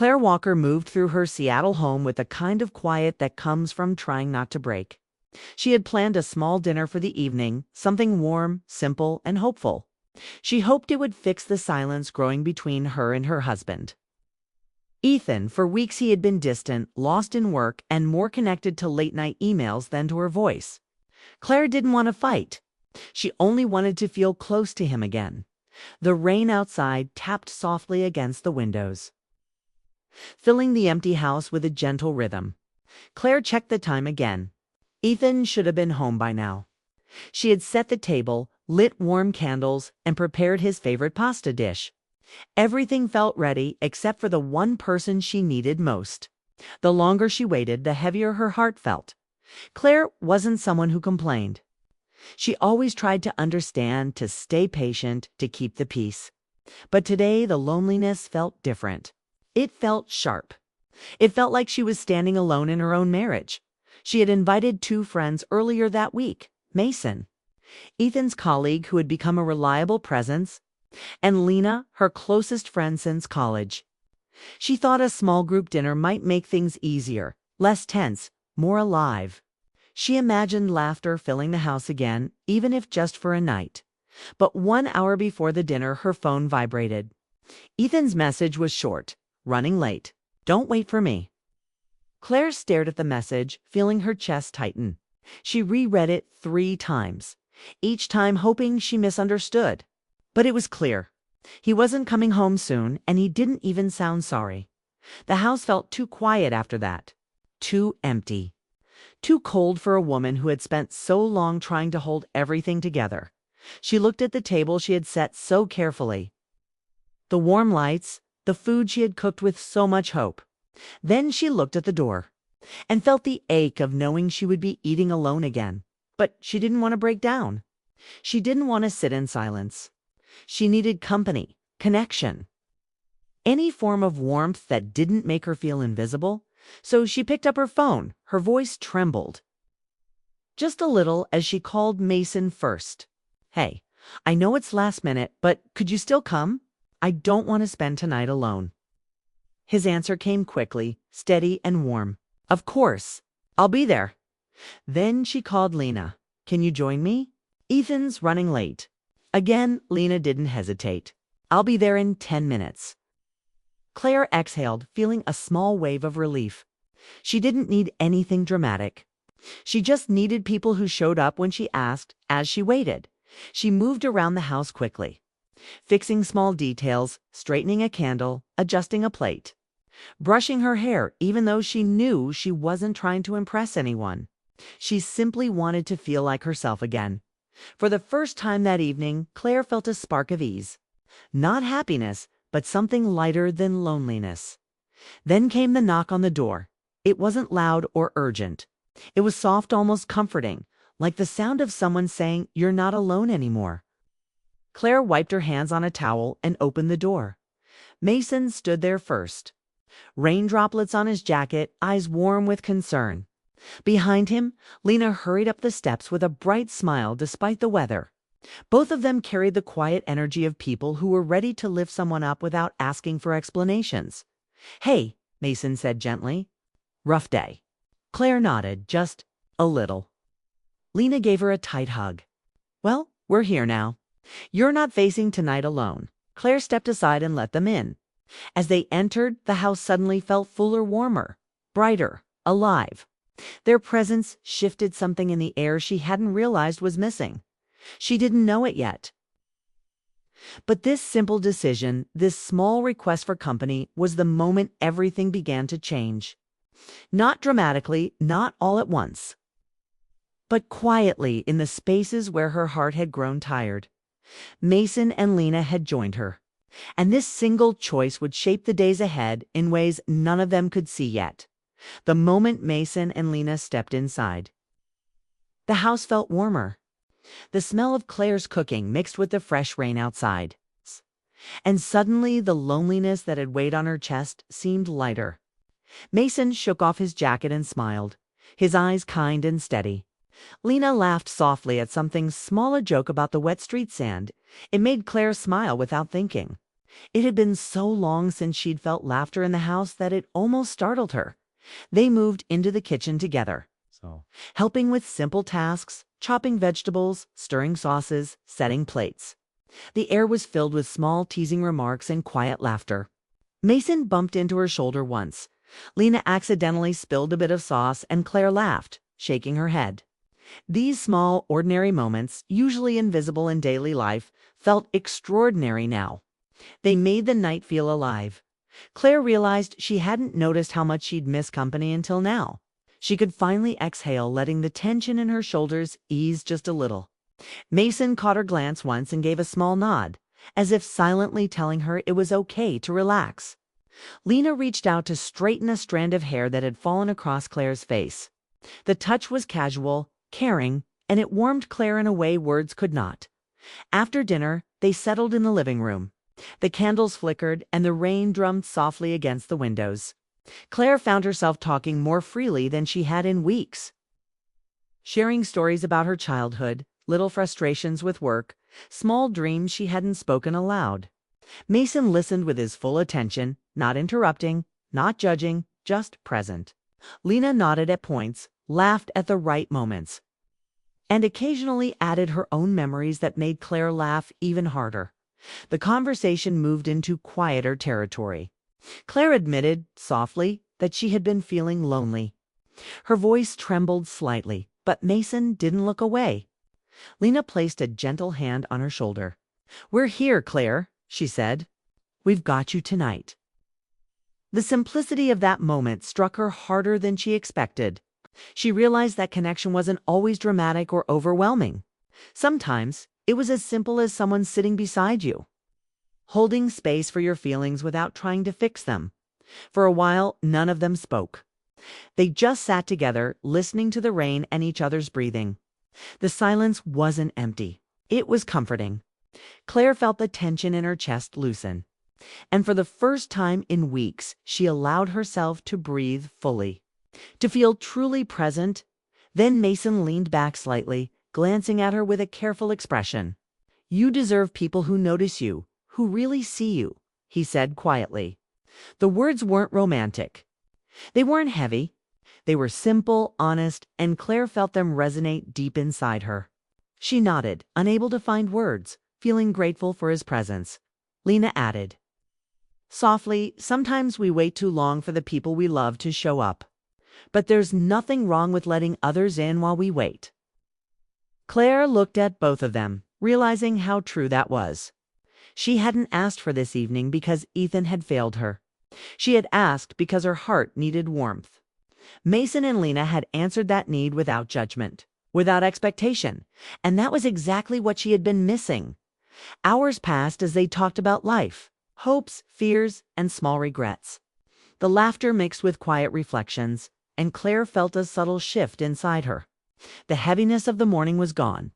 Claire Walker moved through her Seattle home with the kind of quiet that comes from trying not to break. She had planned a small dinner for the evening, something warm, simple, and hopeful. She hoped it would fix the silence growing between her and her husband. Ethan, for weeks he had been distant, lost in work, and more connected to late-night emails than to her voice. Claire didn't want to fight. She only wanted to feel close to him again. The rain outside tapped softly against the windows, filling the empty house with a gentle rhythm. Claire checked the time again. Ethan should have been home by now. She had set the table, lit warm candles, and prepared his favorite pasta dish. Everything felt ready except for the one person she needed most. The longer she waited, the heavier her heart felt. Claire wasn't someone who complained. She always tried to understand, to stay patient, to keep the peace. But today the loneliness felt different. It felt sharp. It felt like she was standing alone in her own marriage. She had invited 2 friends earlier that week, Mason, Ethan's colleague who had become a reliable presence, and Lena, her closest friend since college. She thought a small group dinner might make things easier, less tense, more alive. She imagined laughter filling the house again, even if just for a night. But 1 hour before the dinner, her phone vibrated. Ethan's message was short, running late. Don't wait for me. Claire stared at the message, feeling her chest tighten. She reread it 3 times, each time hoping she misunderstood. But it was clear. He wasn't coming home soon, and he didn't even sound sorry. The house felt too quiet after that. Too empty. Too cold for a woman who had spent so long trying to hold everything together. She looked at the table she had set so carefully. The warm lights, the food she had cooked with so much hope. Then she looked at the door and felt the ache of knowing she would be eating alone again. But she didn't want to break down. She didn't want to sit in silence. She needed company, connection, any form of warmth that didn't make her feel invisible. So she picked up her phone. Her voice trembled just a little as she called Mason first. Hey, I know it's last minute, but could you still come? I don't want to spend tonight alone. His answer came quickly, steady and warm. Of course, I'll be there. Then she called Lena. Can you join me? Ethan's running late. Again, Lena didn't hesitate. I'll be there in 10 minutes. Claire exhaled, feeling a small wave of relief. She didn't need anything dramatic. She just needed people who showed up when she asked, as she waited. She moved around the house quickly, fixing small details, straightening a candle, adjusting a plate, brushing her hair, even though she knew she wasn't trying to impress anyone. She simply wanted to feel like herself again. For the first time that evening, Claire felt a spark of ease. Not happiness, but something lighter than loneliness. Then came the knock on the door. It wasn't loud or urgent. It was soft, almost comforting, like the sound of someone saying, "You're not alone anymore." Claire wiped her hands on a towel and opened the door. Mason stood there first, rain droplets on his jacket, eyes warm with concern. Behind him, Lena hurried up the steps with a bright smile despite the weather. Both of them carried the quiet energy of people who were ready to lift someone up without asking for explanations. Hey, Mason said gently. Rough day. Claire nodded, just a little. Lena gave her a tight hug. Well, we're here now. You're not facing tonight alone. Claire stepped aside and let them in. As they entered, the house suddenly felt fuller, warmer, brighter, alive. Their presence shifted something in the air she hadn't realized was missing. She didn't know it yet. But this simple decision, this small request for company, was the moment everything began to change. Not dramatically, not all at once, but quietly in the spaces where her heart had grown tired. Mason and Lena had joined her, and this single choice would shape the days ahead in ways none of them could see yet. The moment Mason and Lena stepped inside, the house felt warmer. The smell of Claire's cooking mixed with the fresh rain outside. And suddenly the loneliness that had weighed on her chest seemed lighter. Mason shook off his jacket and smiled, his eyes kind and steady. Lena laughed softly at something small, a joke about the wet street sand. It made Claire smile without thinking. It had been so long since she'd felt laughter in the house that it almost startled her. They moved into the kitchen together, helping with simple tasks, chopping vegetables, stirring sauces, setting plates. The air was filled with small teasing remarks and quiet laughter. Mason bumped into her shoulder once. Lena accidentally spilled a bit of sauce and Claire laughed, shaking her head. These small, ordinary moments, usually invisible in daily life, felt extraordinary now. They made the night feel alive. Claire realized she hadn't noticed how much she'd missed company until now. She could finally exhale, letting the tension in her shoulders ease just a little. Mason caught her glance once and gave a small nod, as if silently telling her it was okay to relax. Lena reached out to straighten a strand of hair that had fallen across Claire's face. The touch was casual, caring, and it warmed Claire in a way words could not. After dinner, they settled in the living room. The candles flickered and the rain drummed softly against the windows. Claire found herself talking more freely than she had in weeks, sharing stories about her childhood, little frustrations with work, small dreams she hadn't spoken aloud. Mason listened with his full attention, not interrupting, not judging, just present. Lena nodded at points, laughed at the right moments, and occasionally added her own memories that made Claire laugh even harder. The conversation moved into quieter territory. Claire admitted, softly, that she had been feeling lonely. Her voice trembled slightly, but Mason didn't look away. Lena placed a gentle hand on her shoulder. "We're here, Claire," she said. "We've got you tonight." The simplicity of that moment struck her harder than she expected. She realized that connection wasn't always dramatic or overwhelming. Sometimes it was as simple as someone sitting beside you, holding space for your feelings without trying to fix them. For a while, none of them spoke. They just sat together, listening to the rain and each other's breathing. The silence wasn't empty. It was comforting. Claire felt the tension in her chest loosen. And for the first time in weeks, she allowed herself to breathe fully, to feel truly present. Then Mason leaned back slightly, glancing at her with a careful expression. "You deserve people who notice you, who really see you," he said quietly. The words weren't romantic. They weren't heavy. They were simple, honest, and Claire felt them resonate deep inside her. She nodded, unable to find words, feeling grateful for his presence. Lena added, softly, "Sometimes we wait too long for the people we love to show up. But there's nothing wrong with letting others in while we wait." Claire looked at both of them, realizing how true that was. She hadn't asked for this evening because Ethan had failed her. She had asked because her heart needed warmth. Mason and Lena had answered that need without judgment, without expectation, and that was exactly what she had been missing. Hours passed as they talked about life, hopes, fears, and small regrets. The laughter mixed with quiet reflections, and Claire felt a subtle shift inside her. The heaviness of the morning was gone.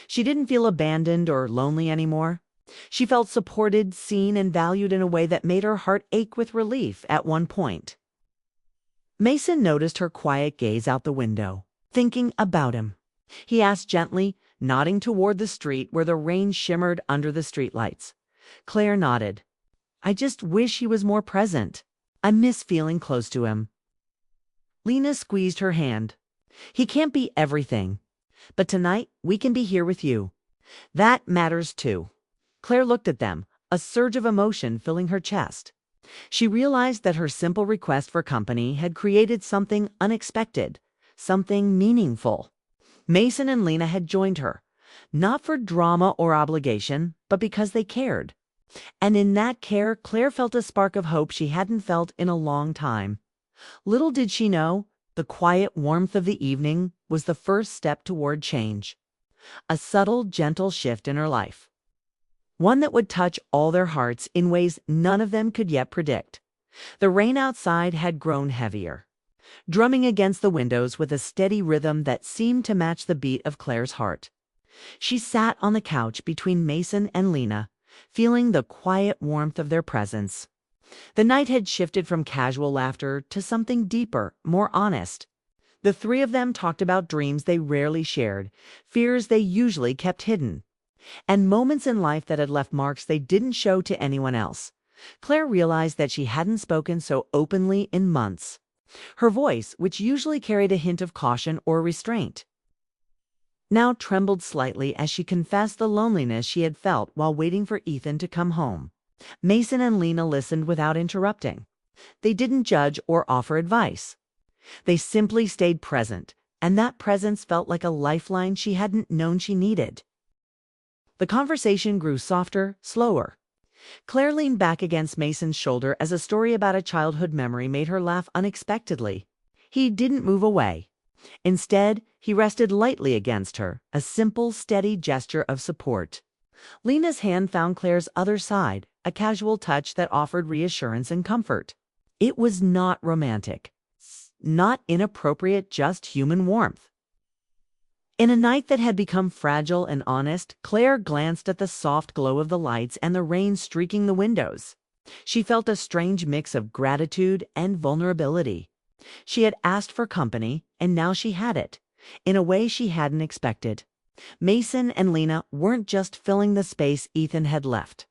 She didn't feel abandoned or lonely anymore. She felt supported, seen, and valued in a way that made her heart ache with relief at one point. Mason noticed her quiet gaze out the window, thinking about him. He asked gently, nodding toward the street where the rain shimmered under the streetlights. Claire nodded. "I just wish he was more present. I miss feeling close to him." Lena squeezed her hand. "He can't be everything, but tonight we can be here with you. That matters too." Claire looked at them, a surge of emotion filling her chest. She realized that her simple request for company had created something unexpected, something meaningful. Mason and Lena had joined her, not for drama or obligation, but because they cared. And in that care, Claire felt a spark of hope she hadn't felt in a long time. Little did she know, the quiet warmth of the evening was the first step toward change. A subtle, gentle shift in her life. One that would touch all their hearts in ways none of them could yet predict. The rain outside had grown heavier, drumming against the windows with a steady rhythm that seemed to match the beat of Claire's heart. She sat on the couch between Mason and Lena, feeling the quiet warmth of their presence. The night had shifted from casual laughter to something deeper, more honest. The three of them talked about dreams they rarely shared, fears they usually kept hidden. and moments in life that had left marks they didn't show to anyone else. Claire realized that she hadn't spoken so openly in months. Her voice, which usually carried a hint of caution or restraint, now trembled slightly as she confessed the loneliness she had felt while waiting for Ethan to come home. Mason and Lena listened without interrupting. They didn't judge or offer advice. They simply stayed present, and that presence felt like a lifeline she hadn't known she needed. The conversation grew softer, slower. Claire leaned back against Mason's shoulder as a story about a childhood memory made her laugh unexpectedly. He didn't move away. Instead, he rested lightly against her, a simple, steady gesture of support. Lena's hand found Claire's other side, a casual touch that offered reassurance and comfort. It was not romantic, not inappropriate, just human warmth. In a night that had become fragile and honest, Claire glanced at the soft glow of the lights and the rain streaking the windows. She felt a strange mix of gratitude and vulnerability. She had asked for company, and now she had it, in a way she hadn't expected. Mason and Lena weren't just filling the space Ethan had left.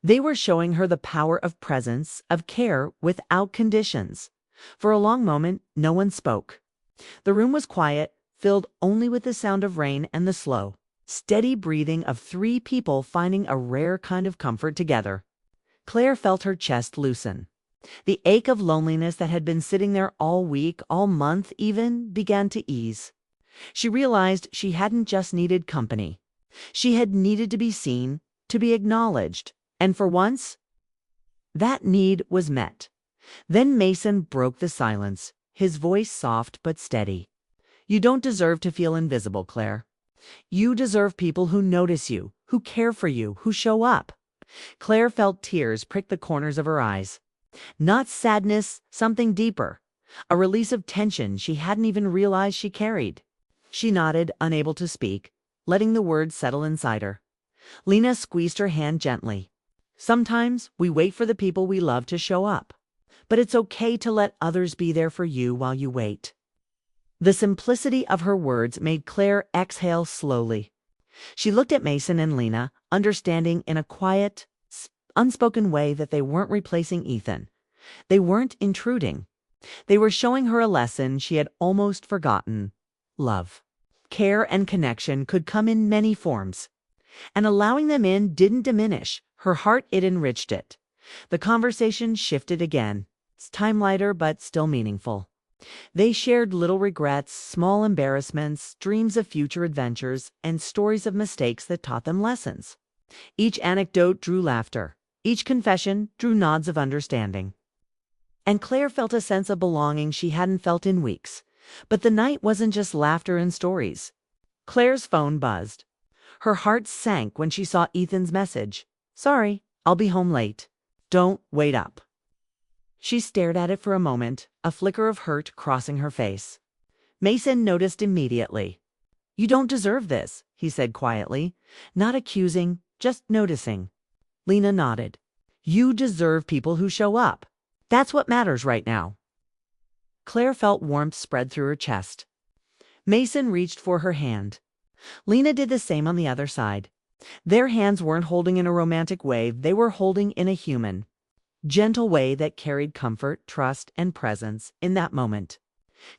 They were showing her the power of presence, of care without conditions. For a long moment, no one spoke. The room was quiet, filled only with the sound of rain and the slow, steady breathing of three people finding a rare kind of comfort together. Claire felt her chest loosen. The ache of loneliness that had been sitting there all week, all month even, began to ease. She realized she hadn't just needed company. She had needed to be seen, to be acknowledged, and for once, that need was met. Then Mason broke the silence, his voice soft but steady. You don't deserve to feel invisible, Claire. You deserve people who notice you, who care for you, who show up. Claire felt tears prick the corners of her eyes. Not sadness, something deeper. A release of tension she hadn't even realized she carried. She nodded, unable to speak, letting the words settle inside her. Lena squeezed her hand gently. Sometimes we wait for the people we love to show up. But it's okay to let others be there for you while you wait. The simplicity of her words made Claire exhale slowly. She looked at Mason and Lena, understanding in a quiet, unspoken way that they weren't replacing Ethan. They weren't intruding. They were showing her a lesson she had almost forgotten. Love, care, and connection could come in many forms. And allowing them in didn't diminish her heart, it enriched it. The conversation shifted again. It's time lighter, but still meaningful. They shared little regrets, small embarrassments, dreams of future adventures, and stories of mistakes that taught them lessons. Each anecdote drew laughter. Each confession drew nods of understanding. And Claire felt a sense of belonging she hadn't felt in weeks. But the night wasn't just laughter and stories. Claire's phone buzzed. Her heart sank when she saw Ethan's message. Sorry, I'll be home late. Don't wait up. She stared at it for a moment, a flicker of hurt crossing her face. Mason noticed immediately. You don't deserve this, he said quietly, not accusing, just noticing. Lena nodded. You deserve people who show up. That's what matters right now. Claire felt warmth spread through her chest. Mason reached for her hand. Lena did the same on the other side. Their hands weren't holding in a romantic way, they were holding in a human, gentle way that carried comfort, trust, and presence in that moment.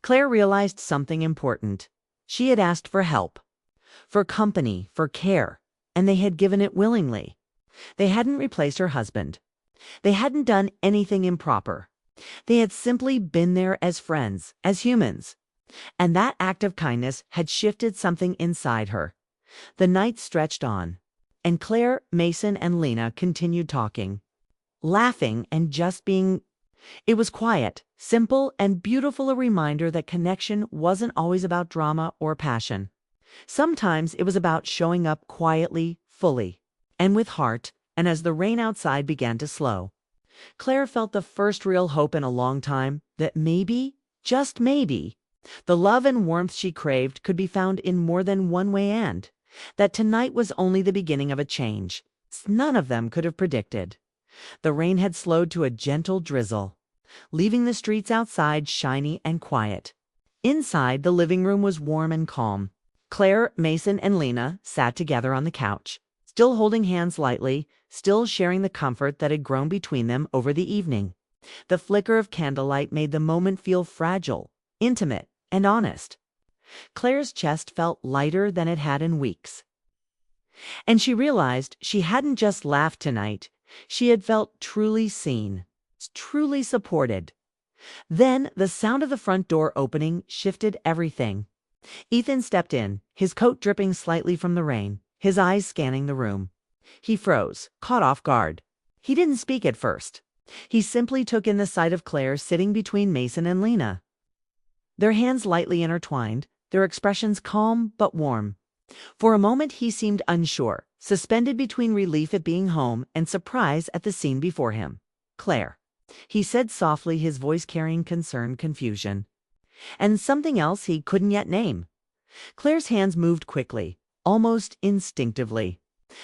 Claire realized something important. She had asked for help, for company, for care, and they had given it willingly. They hadn't replaced her husband. They hadn't done anything improper. They had simply been there as friends, as humans. And that act of kindness had shifted something inside her. The night stretched on, and Claire, Mason, and Lena continued talking, laughing and just being. It was quiet, simple, and beautiful, a reminder that connection wasn't always about drama or passion. Sometimes it was about showing up quietly, fully, and with heart, and as the rain outside began to slow, Claire felt the first real hope in a long time that maybe, just maybe, the love and warmth she craved could be found in more than one way, and that tonight was only the beginning of a change none of them could have predicted. The rain had slowed to a gentle drizzle, leaving the streets outside shiny and quiet. Inside, the living room was warm and calm. Claire, Mason, and Lena sat together on the couch, still holding hands lightly, still sharing the comfort that had grown between them over the evening. The flicker of candlelight made the moment feel fragile, intimate, and honest. Claire's chest felt lighter than it had in weeks. And she realized she hadn't just laughed tonight, she had felt truly seen, truly supported. Then the sound of the front door opening shifted everything. Ethan stepped in, his coat dripping slightly from the rain, his eyes scanning the room. He froze, caught off guard. He didn't speak at first. He simply took in the sight of Claire sitting between Mason and Lena. Their hands lightly intertwined, their expressions calm but warm. For a moment he seemed unsure, suspended between relief at being home and surprise at the scene before him. "Claire," he said softly, his voice carrying concerned confusion. And something else he couldn't yet name. Claire's hands moved quickly, almost instinctively.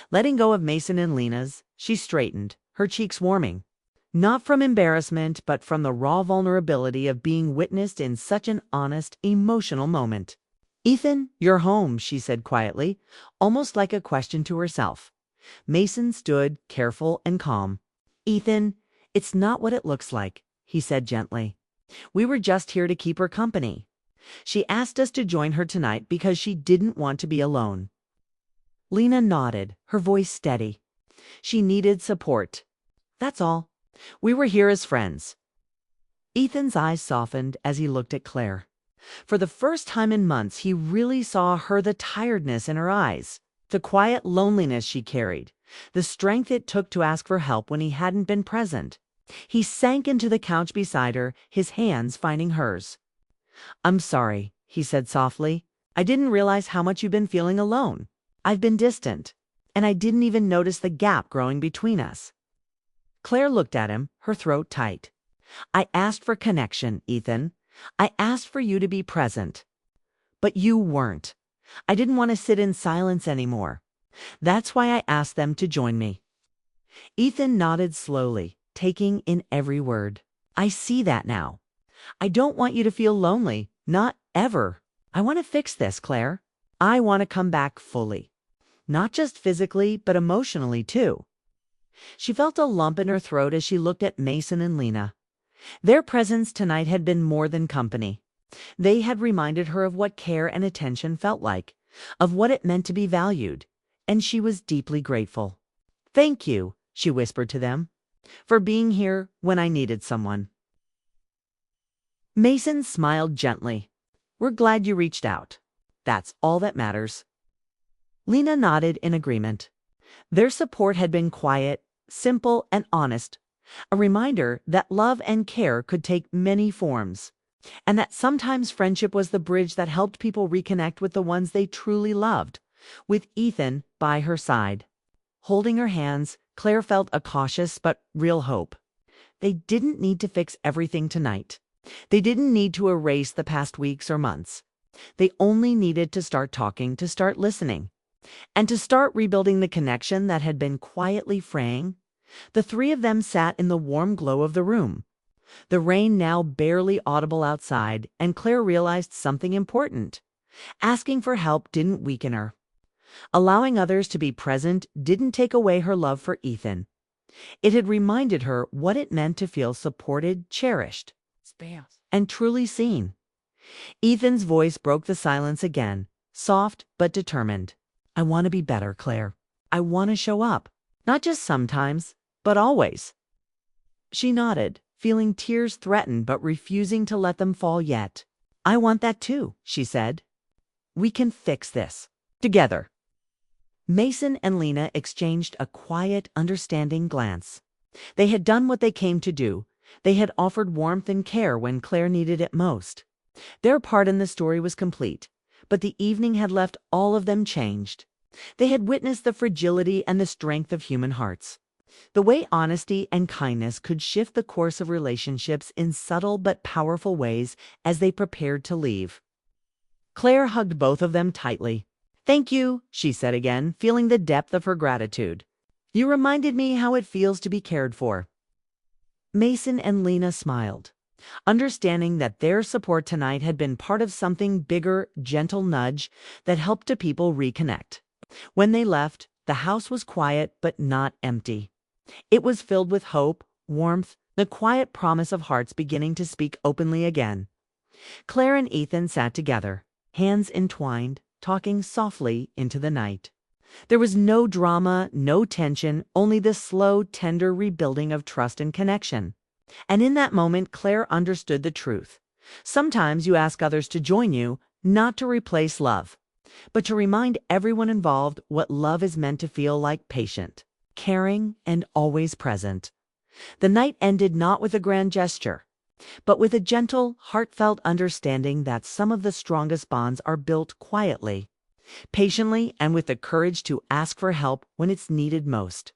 Letting go of Mason and Lena's, she straightened, her cheeks warming. Not from embarrassment, but from the raw vulnerability of being witnessed in such an honest, emotional moment. "Ethan, you're home," she said quietly, almost like a question to herself. Mason stood, careful and calm. "Ethan, it's not what it looks like," he said gently. "We were just here to keep her company. She asked us to join her tonight because she didn't want to be alone." Lena nodded, her voice steady. "She needed support. That's all. We were here as friends." Ethan's eyes softened as he looked at Claire. For the first time in months, he really saw the tiredness in her eyes, the quiet loneliness she carried, the strength it took to ask for help when he hadn't been present. He sank into the couch beside her, his hands finding hers. "I'm sorry," he said softly. "I didn't realize how much you've been feeling alone. I've been distant, and I didn't even notice the gap growing between us." Claire looked at him, her throat tight. "I asked for connection, Ethan. I asked for you to be present. But you weren't. I didn't want to sit in silence anymore. That's why I asked them to join me." Ethan nodded slowly, taking in every word. "I see that now. I don't want you to feel lonely, not ever. I want to fix this, Claire. I want to come back fully. Not just physically, but emotionally too." She felt a lump in her throat as she looked at Mason and Lena. Their presence tonight had been more than company. They had reminded her of what care and attention felt like, of what it meant to be valued, and she was deeply grateful. "Thank you," she whispered to them, "for being here when I needed someone." Mason smiled gently. "We're glad you reached out. That's all that matters." Lena nodded in agreement. Their support had been quiet, simple, and honest, a reminder that love and care could take many forms, and that sometimes friendship was the bridge that helped people reconnect with the ones they truly loved, with Ethan by her side. Holding her hands, Claire felt a cautious but real hope. They didn't need to fix everything tonight. They didn't need to erase the past weeks or months. They only needed to start talking, to start listening, and to start rebuilding the connection that had been quietly fraying. The three of them sat in the warm glow of the room. The rain now barely audible outside, and Claire realized something important. Asking for help didn't weaken her. Allowing others to be present didn't take away her love for Ethan. It had reminded her what it meant to feel supported, cherished, and truly seen. Ethan's voice broke the silence again, soft but determined. "I want to be better, Claire. I want to show up. Not just sometimes, but always." She nodded, feeling tears threaten but refusing to let them fall yet. "I want that too," she said. "We can fix this. Together." Mason and Lena exchanged a quiet, understanding glance. They had done what they came to do. They had offered warmth and care when Claire needed it most. Their part in the story was complete, but the evening had left all of them changed. They had witnessed the fragility and the strength of human hearts. The way honesty and kindness could shift the course of relationships in subtle but powerful ways as they prepared to leave. Claire hugged both of them tightly. "Thank you," she said again, feeling the depth of her gratitude. "You reminded me how it feels to be cared for." Mason and Lena smiled, understanding that their support tonight had been part of something bigger, gentle nudge that helped two people reconnect. When they left, The house was quiet but not empty. It was filled with hope, warmth, the quiet promise of hearts beginning to speak openly again. Claire and Ethan sat together, hands entwined, talking softly into the night. There was no drama, no tension, only the slow, tender rebuilding of trust and connection. And in that moment, Claire understood the truth. Sometimes you ask others to join you, not to replace love, but to remind everyone involved what love is meant to feel like: patient, caring, and always present. The night ended not with a grand gesture, but with a gentle, heartfelt understanding that some of the strongest bonds are built quietly, patiently, and with the courage to ask for help when it's needed most.